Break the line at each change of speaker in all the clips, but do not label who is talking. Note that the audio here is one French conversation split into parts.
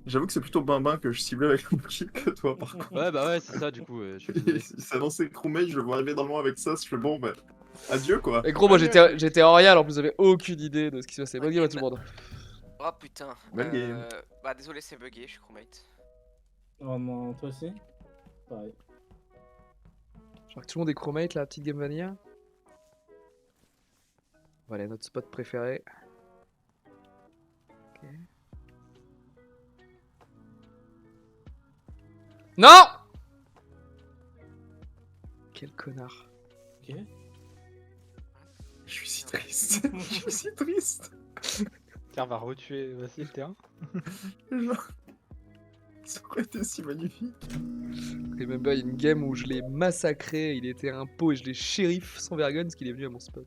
J'avoue que c'est plutôt Bimbin que je ciblais avec mon kill que toi, par contre.
Ouais, bah ouais, c'est ça, du coup, je suis désolé.
Il s'avançait crewmate, je le vois arriver dans le loin avec ça, je fais bon, bah, adieu quoi.
Et gros, moi j'étais Royal, en plus j'avais aucune idée de ce qui se passait. Bonne game à tout le monde.
Oh putain.
Bonne game.
Bah désolé, c'est bugué, je suis crewmate.
Oh non, toi aussi? Pareil.
Genre que tout le monde est chromate, la petite game vanilla. Voilà, notre spot préféré. Ok. Non! Quel connard.
Ok.
Je suis si triste. Je suis si triste.
Tiens, va retuer Vassil, t'es un.
Genre, ça aurait été si magnifique.
Remember, il y a une game où je l'ai massacré, il était un pot et je l'ai shérif sans vergogne parce qu'il est venu à mon spot.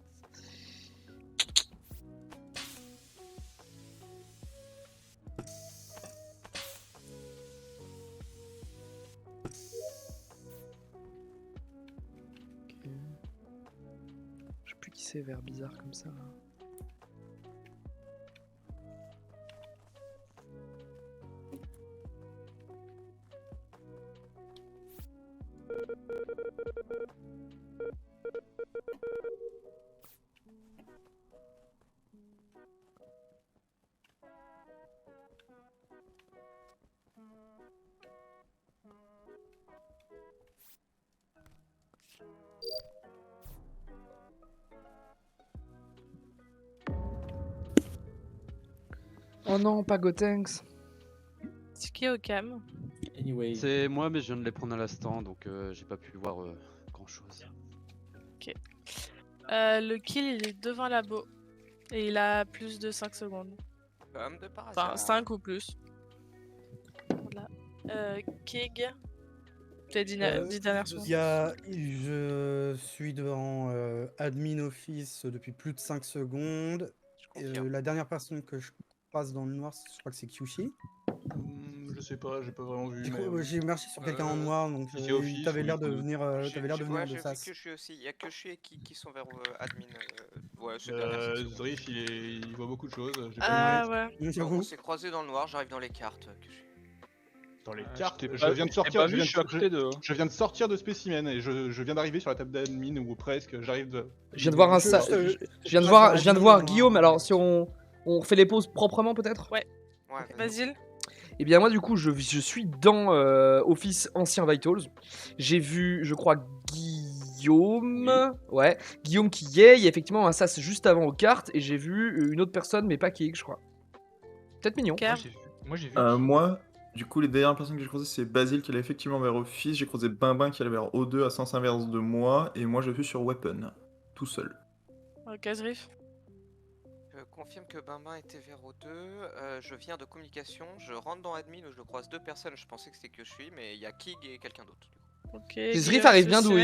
Ok. Je sais plus qui c'est, vert bizarre comme ça. Là. Oh non, pas Gotenks.
C'est qui au cam?
Anyway.
C'est moi, mais je viens de les prendre à l'instant, donc j'ai pas pu voir grand chose.
Ok. Le kill il est devant labo. Et il a plus de 5 secondes.
Comme de par hasard.
Enfin 5 ou plus. Voilà. Keg. Tu dit dernière seconde.
Je suis devant admin office depuis plus de 5 secondes. La dernière personne que je croise dans le noir, je crois que c'est Kyushi.
Je sais pas, j'ai pas vraiment vu.
J'ai marché sur quelqu'un en noir, donc t'avais l'air de venir, de ça.
J'ai Kyushi aussi, il y a Kyushi qui sont vers admin. Ouais, c'est
Zrif, il voit beaucoup de choses.
Ah ouais.
On s'est croisés dans le noir, j'arrive dans les cartes. Kyushi.
Dans les cartes,
je viens de sortir.
Je viens de sortir de spécimen et je viens d'arriver sur la table d'admin ou presque. J'arrive de.
Je viens de voir je viens de voir Guillaume. Alors si on refait les pauses proprement peut-être.
Ouais. Basile.
Et bien moi du coup je suis dans Office Ancien Vitals. J'ai vu je crois Guillaume. Oui. Ouais. Guillaume qui y est. Il y a effectivement un sas juste avant aux cartes. Et j'ai vu une autre personne mais pas Kik je crois. Peut-être Mignon.
Moi j'ai vu.
Moi, du coup les dernières personnes que j'ai croisées c'est Basile qui allait effectivement vers Office. J'ai croisé Bimbin qui allait vers O2 à sens inverse de moi. Et moi je suis sur Weapon. Tout seul.
Ok, Zrif.
Je confirme que Bimbin était vers O2, je viens de communication, je rentre dans admin où je croise deux personnes, je pensais que c'était que je suis, mais il y a Kig et quelqu'un d'autre.
Ok.
Zrif arrive bien d'où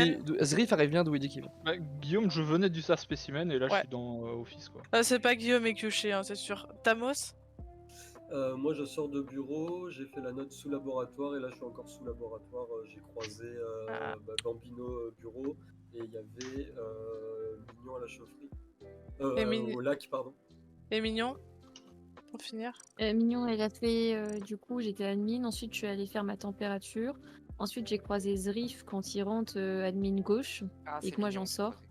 il dit qu'il va.
Bah, Guillaume, je venais du SAR Spécimen et là je suis dans Office quoi.
C'est pas Guillaume et Kyushi, hein, c'est sûr. Tamos?
Moi je sors de bureau, j'ai fait la note sous laboratoire et là je suis encore sous laboratoire. J'ai croisé Bambino bureau et il y avait Mignon à la chaufferie. Au lac, pardon.
Et Mignon? Pour finir?
Mignon, elle a fait du coup, j'étais admin, ensuite je suis allée faire ma température. Ensuite j'ai croisé Zrif quand il rentre admin gauche et que moi j'en sors.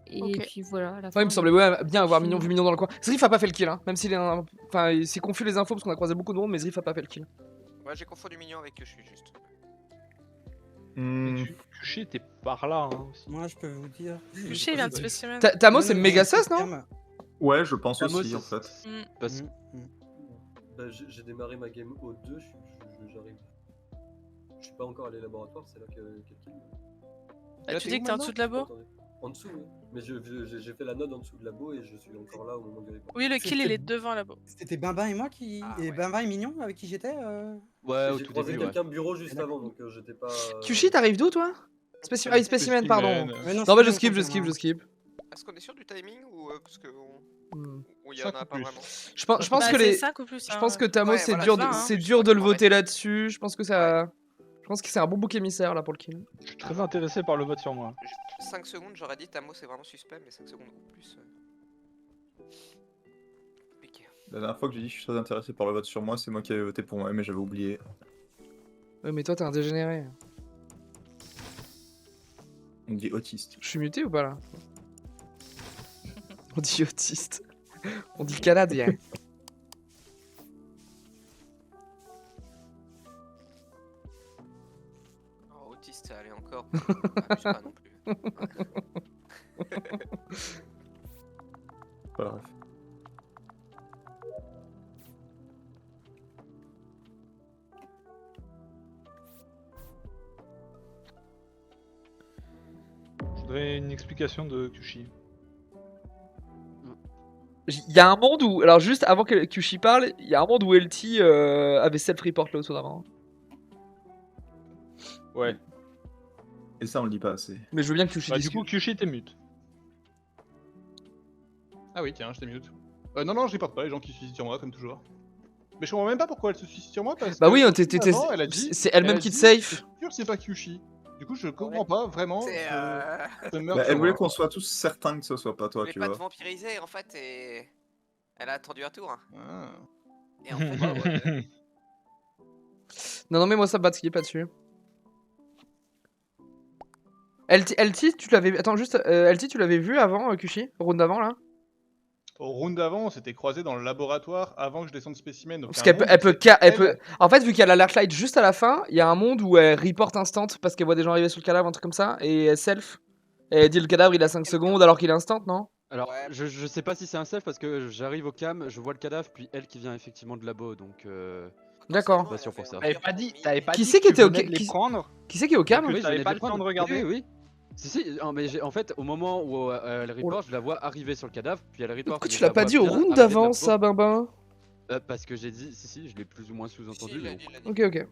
Et puis voilà, à la fin.
Il me semblait bien avoir vu Mignon dans le coin. Zrif a pas fait le kill, hein. Même s'il est. Enfin, c'est confus les infos parce qu'on a croisé beaucoup de monde, mais Zrif a pas fait le kill.
Ouais, j'ai confondu Mignon avec Kyushi juste.
Kyushi était par là hein, aussi.
Moi je peux vous dire.
Kyushi vient de spécimen.
Tamo c'est méga sus, non?
Ouais, je pense aussi en fait.
J'ai démarré ma game au 2, j'arrive. Je suis pas encore allé au laboratoire, c'est là que quelqu'un.
Tu dis que t'es en dessous de labo?
En dessous, oui. Mais j'ai fait la note en dessous de labo et je suis encore là au moment du report.
Oui, le kill il est devant labo.
C'était Bimbin et moi qui. Bimbin et Mignon avec qui j'étais
Ouais, au
j'ai
tout
croisé
début.
quelqu'un bureau juste avant, donc j'étais pas.
Kyushi, t'arrives d'où toi? Spécimen, pardon. Non, je skip.
Est-ce qu'on est sûr du timing ou parce que il y en a pas vraiment?
Je pense que les.
5 ou plus,
je pense que Tamo c'est dur de le voter là-dessus. Je pense que ça. Je pense que c'est un bon bouc émissaire là pour le kill.
Je suis très intéressé par le vote sur moi.
5 secondes, j'aurais dit Tamo c'est vraiment suspect, mais 5 secondes ou plus. Piqué.
La dernière fois que j'ai dit que je suis très intéressé par le vote sur moi, c'est moi qui avais voté pour moi, mais j'avais oublié.
Ouais, mais toi, t'es un dégénéré.
On dit autiste.
Je suis muté ou pas là? On dit autiste. On dit canadien.
Oh, autiste, allez encore. Abuse pas non plus.
Pas la ref.
Je voudrais une explication de Kushi.
Il y a un monde où, alors juste avant que Kyushi parle, il y a un monde où LT avait self-report là autour d'avant.
Ouais.
Et ça, on le dit pas assez.
Mais je veux bien que Kyushi
Bah, du
discute.
coup, Kushi était mute.
Ah oui, tiens, je t'ai mute. Non, je reporte pas les gens qui se suicident sur moi, comme toujours. Mais je comprends même pas pourquoi elle se suicide sur moi, parce
Bah
que
oui, t'étais-
avant, elle a dit-
c'est elle-même
a
qui te
dit,
safe.
C'est sûr, c'est pas Kyushi. Du coup, je comprends pas vraiment.
C'est,
ce meurtre
Bah, elle
sur
voulait
moi.
qu'on soit tous certains que ce soit pas
Je
toi,
voulais
tu
pas
vois.
te vampiriser en fait et. Elle a attendu un tour. Hein.
Ah.
Et en fait,
Non, mais moi ça me bat, ce qui est pas dessus. LT, tu l'avais. Attends, juste. LT, tu l'avais vu avant, Kushi? Round d'avant là?
Au round d'avant, on s'était croisés dans le laboratoire avant que je descende spécimen. Donc
Parce
il y a
qu'elle
un
peut,
monde
elle
où
peut,
c'est
elle peut. En fait, vu qu'il y a l'alert light juste à la fin, il y a un monde où elle report instant parce qu'elle voit des gens arriver sur le cadavre, un truc comme ça, et elle self. Et elle dit le cadavre il a 5 secondes alors qu'il est instant, non?
Alors, je sais pas si c'est un self parce que j'arrive au cam, je vois le cadavre, puis elle qui vient effectivement de labo, donc.
D'accord.
Pas sûr pour ça.
T'avais pas dit
Qui
dit
c'est
que
qui
tu
était au
venais de les
qui-
prendre
Qui c'est qui est au cam?
que
Oui, je
t'avais
venais
pas
de
le
les
temps de
prendre.
regarder.
Oui. Si, non, mais en fait, au moment où elle report, je la vois arriver sur le cadavre, puis elle report.
Pourquoi
mais
tu
je la
l'as pas
vois
dit au
bien
round
arriver de
d'avant,
labo.
ça, Bimbin?
Parce que j'ai dit, si, je l'ai plus ou moins sous-entendu. mais bon.
Ok, ok.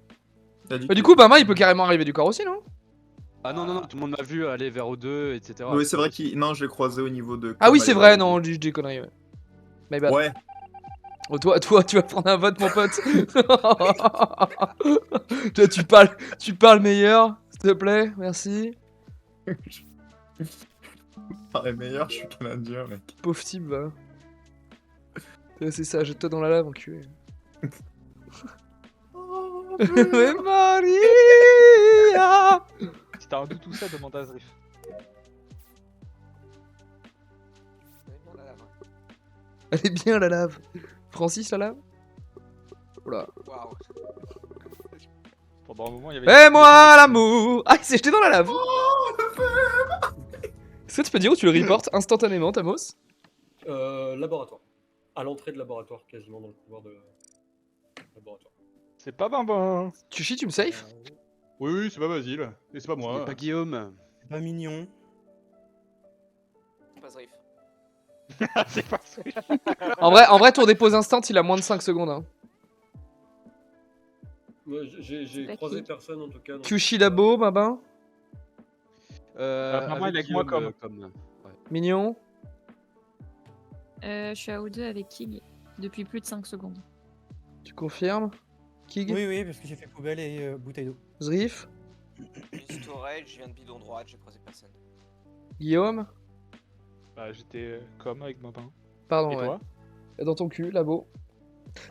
T'as dit
Bah, du
que-
coup, Bimbin il peut carrément arriver du corps aussi, non?
Ah non, tout le monde m'a vu aller vers O2, etc.
Oui, c'est vrai qu'il. Non, je l'ai croisé au niveau de.
Ah oui,
Comme
c'est
elle
vrai,
avait
non,
dit.
je dis des conneries, ouais. My bad.
Ouais.
Oh, toi, tu vas prendre un vote, mon pote. Toi, tu parles meilleur, s'il te plaît, merci.
Pareil meilleur, je suis canadien, mec.
Pauvre type, va. C'est ça, jette-toi dans la lave, enculé. Mais Maria!
Si t'as un doute tout ça, demande à Zrif.
Elle est bien, la lave. Francis, la lave? Oula.
Waouh.
Pendant un moment, il y avait.
Et moi, l'amour! Ah, il s'est jeté dans la lave! Est-ce que tu peux dire où tu le reportes instantanément, Tamos?
Laboratoire. À l'entrée de laboratoire, quasiment dans le couloir de laboratoire.
C'est pas Bimbin.
Kushi, tu me safe?
Oui, c'est pas Basile. Et c'est pas moi.
C'est pas Guillaume.
C'est pas mignon.
Pas Zrif.
C'est pas ça.
En vrai, tour dépose instant, il a moins de 5 secondes. Hein.
Moi, j'ai
pas
croisé
qui
personne en tout cas. donc-
Kushi Labo, Babin,
Apparemment, il est avec moi comme.
Mignon.
Je suis à O2 avec King depuis plus de 5 secondes.
Tu confirmes? Kig?
Oui, parce que j'ai fait poubelle et bouteille d'eau.
Zrif?
Une storage, je viens de bidon droite, j'ai croisé personne.
Guillaume?
Bah, j'étais comme avec Bimbin.
Pardon,
Et
ouais.
toi?
Dans ton cul, Labo.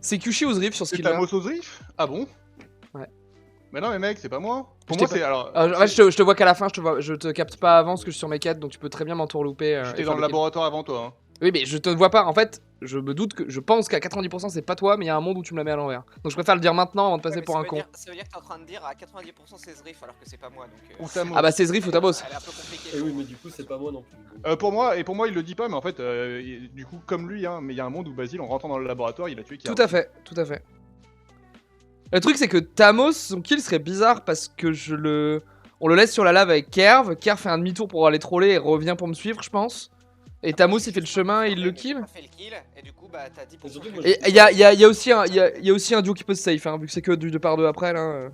C'est Kushi ou Zrif sur ce
C'est
qu'il a?
Tamos Ozrif? Ah bon?
Ouais.
Mais non, mais mec, c'est pas moi. Pour
Je
moi,
t'ai
c'est
pas-
alors.
Ah, ouais, je te vois qu'à la fin, je te capte pas avant parce que je suis sur mes quêtes, donc tu peux très bien m'entourlouper.
J'étais dans le laboratoire avant toi. Hein.
Oui, mais je te vois pas. En fait, je pense qu'à 90% c'est pas toi, mais il y a un monde où tu me la mets à l'envers. Donc je préfère le dire maintenant avant de passer
Ouais, mais
pour
ça
un
veut
con.
dire- Ça veut dire que t'es en train de dire à 90% c'est Zrif alors que c'est pas moi donc.
Ou Tamos.
Ah bah c'est Zrif ou Tabos.
Elle est un peu compliquée.
Eh oui, mais du coup, c'est pas moi non plus.
Pour moi, il le dit pas, mais en fait, du coup, comme lui, hein, mais il y a un monde où Basile, en rentrant dans le laboratoire, il a tué
Tout à fait, tout à fait. Le truc c'est que Tamos, son kill serait bizarre parce que on le laisse sur la lave avec Kerv. Kerv fait un demi-tour pour aller troller et revient pour me suivre, je pense. Et Tamos il fait le chemin et il le kill.
T'as fait le kill et du coup bah t'as 10%.
surtout que moi,
Et il y a aussi un duo qui peut se safe, hein, vu que c'est que du 2 par 2 après là.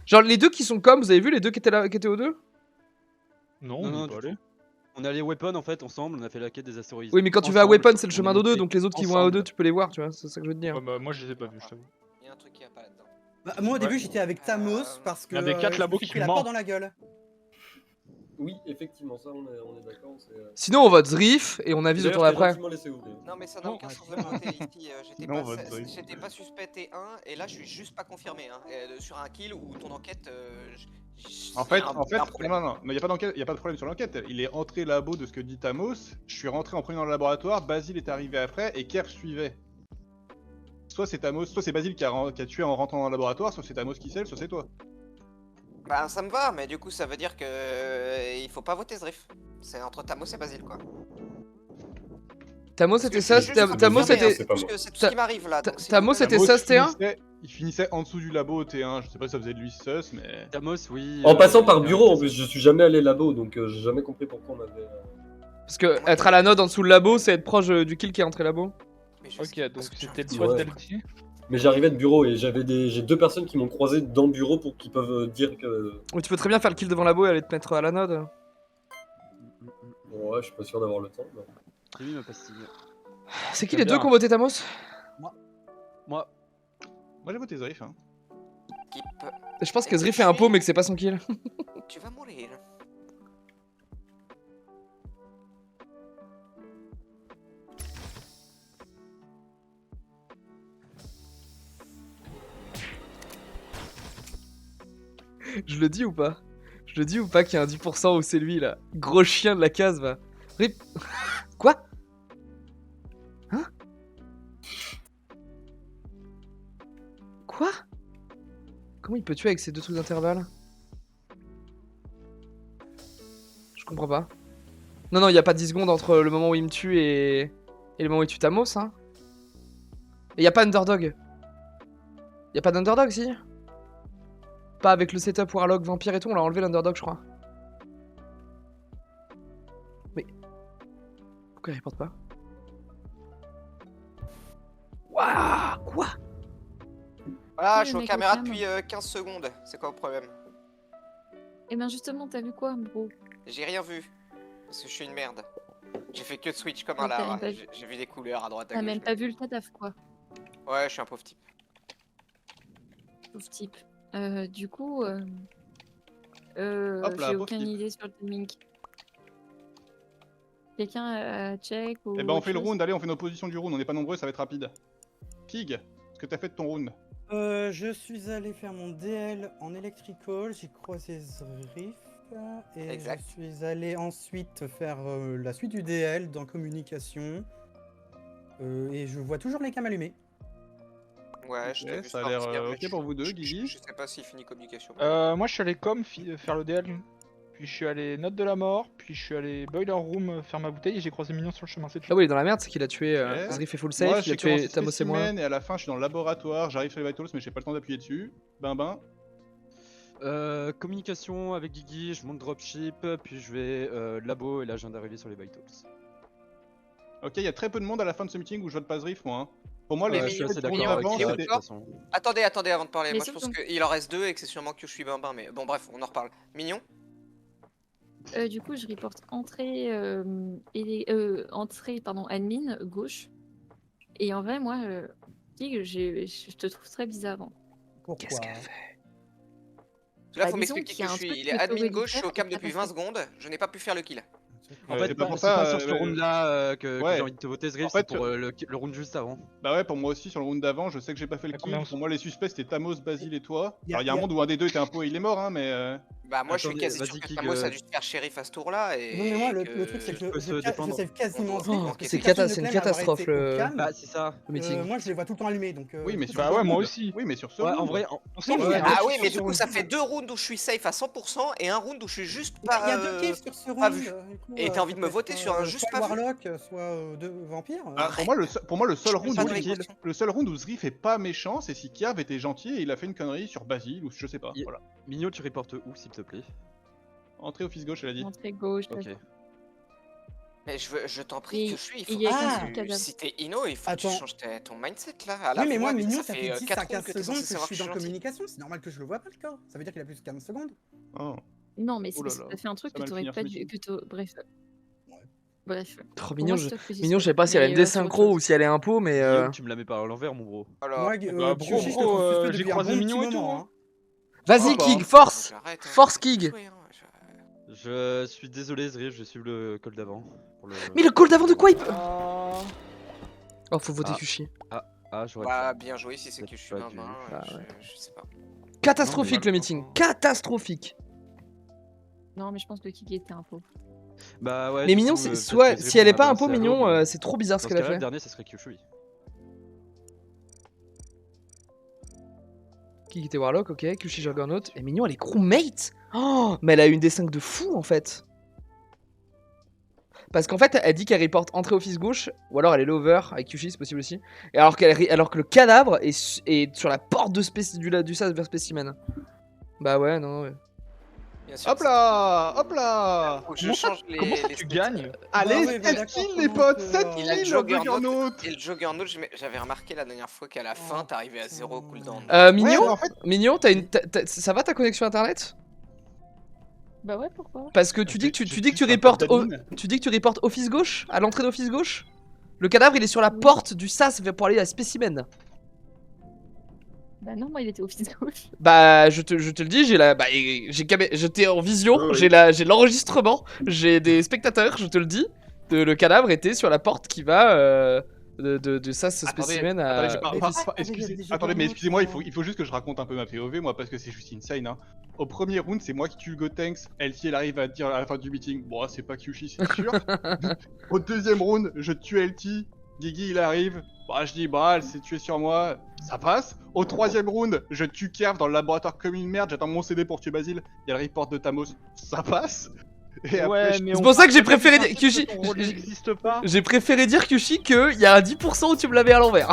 Genre les deux qui sont comme, vous avez vu les deux qui étaient là, qui étaient aux deux?
Non,
Non,
on
non,
est pas
du
allé.
On est allé weapon en fait ensemble, on a fait la quête des astéroïdes.
Oui, mais quand tu vas à
Ensemble,
Weapon, c'est le
on
chemin
est
d'O2,
monté
donc les autres qui vont à
ensemble.
O2, tu peux les voir, tu vois, c'est ça que je veux te dire.
Ouais, bah, moi, je les ai pas vus, je t'avoue.
Il y a un truc qui va pas là-dedans.
Bah, moi au début
Ouais.
j'étais avec Tamos parce que
Il y avait quatre
je me
labos
suis
qui
pris la
mentent.
porte dans la gueule.
Oui, effectivement, ça on est d'accord.
Sinon, on vote Zrif et on avise le tour d'après.
Non, mais ça n'a aucun sens de voter ici. J'étais pas suspecté 1 et là je suis juste pas confirmé. Hein. Sur un kill ou ton enquête.
En fait, non, mais il n'y a pas de problème sur l'enquête. Il est entré labo de ce que dit Tamos. Je suis rentré en premier dans le laboratoire. Basile est arrivé après et Kerr suivait. Soit c'est Tamos, soit c'est Basile qui a tué en rentrant dans le laboratoire, soit c'est Tamos qui scelle, soit c'est toi.
Bah ça me va, mais du coup ça veut dire que il faut pas voter Zrif. C'est entre Tamos et Basile quoi.
Tamos c'était ça, Tamos c'était.
C'est tout ce qui m'arrive là.
Tamos c'était ça, c'était un.
Il finissait en dessous du labo au T1, je sais pas si ça faisait de lui sus, mais...
Tamos, oui...
En passant par bureau, en plus, je suis jamais allé labo, donc j'ai jamais compris pourquoi on avait...
Parce que être à la node en dessous le labo, c'est être proche du kill qui est entré labo.
Ok, donc c'était le choix de Delty.
Mais j'arrivais de bureau et j'ai 2 personnes qui m'ont croisé dans le bureau pour qu'ils peuvent dire que...
Oui, tu peux très bien faire le kill devant labo et aller te mettre à la node.
Ouais, je suis pas sûr d'avoir le temps. Mais...
J'ai mis ma pastille.
C'est qui les deux qui ont voté Tamos?
Moi
j'ai voté Zrif. Hein.
Je pense que Zrif fait un pot mais que c'est pas son kill.
Tu vas mourir.
Je le dis ou pas? Je le dis ou pas qu'il y a un 10% où c'est lui là? Gros chien de la case va. Rip. Quoi? Hein? Quoi? Comment il peut tuer avec ces 2 trucs d'intervalle? Je comprends pas. Non, il y a pas 10 secondes entre le moment où il me tue et le moment où il tue Tamos, hein. Et y a pas Underdog. Y a pas d'Underdog, si? Pas avec le setup Warlock, Vampire et tout, on l'a enlevé l'Underdog, je crois. Mais... Pourquoi il reporte pas? Waouh! Quoi?
Voilà, je suis aux caméras depuis 15 secondes. C'est quoi le problème?
Eh ben justement, t'as vu quoi, bro?
J'ai rien vu. Parce que je suis une merde. J'ai fait que de switch comme un lard. J'ai vu des couleurs à droite à gauche.
T'as même pas vu le cadavre, quoi.
Ouais, je suis un pauvre type.
Pauvre type. Du coup, j'ai aucune idée sur le timing. Quelqu'un a check ou...
Eh ben on fait le round, allez, on fait nos positions du round, on n'est pas nombreux, ça va être rapide. Kig, ce que t'as fait de ton round?
Je suis allé faire mon DL en electrical, j'ai croisé Zrif. Et je suis allé ensuite faire la suite du DL dans communication. Et je vois toujours les cams allumées.
Ouais, je t'ai vu
ça a l'air ok pour vous deux, Guigui.
Je sais pas s'il finit communication.
Moi je suis allé faire le DL, puis je suis allé note de la mort, puis je suis allé boiler room faire ma bouteille et j'ai croisé Mignon sur le chemin, c'est tout.
Ah oui, il est dans la merde, c'est qu'il a tué Zrif et full safe,
moi,
il a tué Tamos et moi.
Et à la fin je suis dans le laboratoire, j'arrive sur les vitals mais j'ai pas le temps d'appuyer dessus.
Communication avec Guigui, je monte dropship, puis je vais labo et là je viens d'arriver sur les vitals.
Ok, il y a très peu de monde à la fin de ce meeting où je vote pas Zrif moi. Hein. Pour moi, les
je suis assez d'accord avec
toi, de toute façon. Attendez avant de parler. Moi je pense qu'il en reste 2 et que c'est sûrement que je suis Bambin, mais bon bref, on en reparle. Mignon?
Du coup, je reporte entrée, admin, gauche. Et en vrai, moi, je te trouve très bizarre.
Qu'est-ce qu'elle fait?
Là, faut m'expliquer qui je suis. Il est admin gauche, je suis au cam depuis 20 secondes, je n'ai pas pu faire le kill.
En fait, c'est pas sur ce round là que j'ai envie de te voter Zrif, c'est pour le round juste avant.
Bah ouais, pour moi aussi, sur le round d'avant, je sais que j'ai pas fait le kill. Pour moi, les suspects c'était Tamos, Basile et toi. Alors, il y a un monde où un des deux était un pot et il est mort, hein, mais.
Bah, moi je suis quasi sûr que Tamos a dû se faire shérif à ce tour là. Et
non, mais moi, le truc, c'est que je sais quasiment.
C'est une catastrophe le.
Bah, c'est ça,
le meeting.
Moi, je les vois tout le temps allumés donc.
Oui, mais sur
bah ouais, moi aussi.
Oui, mais sur ce.
En vrai.
Ah oui, mais du coup, ça fait 2 rounds où je suis safe à 100% et un round où je suis juste pas.
Il y a 2 kills sur ce round.
Et t'as envie de me voter sur un juste pas vu?
Warlock, soit 2 vampires.
Pour moi, le seul round où Zrif est pas méchant, c'est si Kierv était gentil et il a fait une connerie sur Basile ou je sais pas. Voilà.
Mignon, tu reportes où s'il te plaît?
Entrée office gauche, elle a dit.
Entrée gauche.
Ok.
Mais je t'en prie, que je suis. Si t'es Ino, il faut que tu changes ton mindset là.
Oui, mais moi, Mignon, ça fait 10 à 15 secondes que je suis dans communication. C'est normal que je le vois pas le corps. Ça veut dire qu'il a plus de 15 secondes.
Non, mais ça fait un truc que t'aurais pas dû. Bref. Bref.
Trop mignon, je sais pas si elle a une désynchro ou si elle est un pot, mais.
Tu me la mets par l'envers, mon bro.
Moi,
j'ai croisé Mignon et tout.
Vas-y, Kig, force! Force, Kig!
Je suis désolé, Zrif, je suis le call d'avant.
Mais le call d'avant de quoi il peut... Oh, faut voter Kushi.
J'aurais
Bah, bien joué si c'est que je suis
pas dû.
je sais pas.
Catastrophique le meeting. Catastrophique.
Non, mais je pense que Kiki était un pauvre.
Bah ouais.
Mais
du
Mignon,
coup,
c'est-
peut-être
soit
que
si
Zrif
elle est
m'a
pas un
balancé
pot
à l'eau,
Mignon,
mais
c'est trop bizarre ce
dans
qu'elle a
cas-là,
fait.
Le dernier, ça serait Kyushui.
Qui était Warlock, ok. Kushi Juggernaut. Et Mignon, elle est crewmate. Oh, mais elle a une D5 de fou en fait. Parce qu'en fait, elle dit qu'elle reporte entrée office gauche, ou alors elle est lover avec Kushi, c'est possible aussi. Et alors, alors que le cadavre est sur la porte de du sas vers spécimen. Bah ouais, non, ouais.
Hop là, hop là.
Faut que je change les.
Comment ça tu gagnes?
Allez,
ouais, bah
7
d'accord,
kills les
comment
potes,
que-
7
Il a le
kills
Juggernaut. Et le Juggernaut, j'avais remarqué la dernière fois qu'à la fin, t'arrivais à 0 cooldown.
Mignon,
mais en fait-
Mignon, ça va ta connexion internet?
Bah ouais, pourquoi?
Parce que tu dis que tu reportes office gauche, à l'entrée d'office gauche. Le cadavre il est sur la porte du sas pour aller à spécimen.
Bah non, moi il était office gauche.
Bah je te le dis, j'étais en visio,
Oh, oui.
j'ai l'enregistrement, j'ai des spectateurs, je te le dis. Le cadavre était sur la porte qui va de sas spécimen à
Attendez, mais excusez-moi, il faut juste que je raconte un peu ma POV, moi, parce que c'est juste insane. Hein. Au premier round, c'est moi qui tue Gotenks. LT, elle arrive à dire à la fin du meeting, bon, c'est pas Kyushi, c'est sûr. Au deuxième round, je tue LT. Gigi, il arrive. Bah, je dis, bah, elle s'est tuée sur moi. Ça passe. Au troisième round, je tue Kerv dans le laboratoire comme une merde. J'attends mon CD pour tuer Basile. Il y a le report de Tamos. Ça passe. Et après,
mais
c'est pour ça que j'ai préféré dire
Kushi.
Kushi. J'ai préféré dire Kushi qu'il y a un 10% où tu me l'avais à l'envers.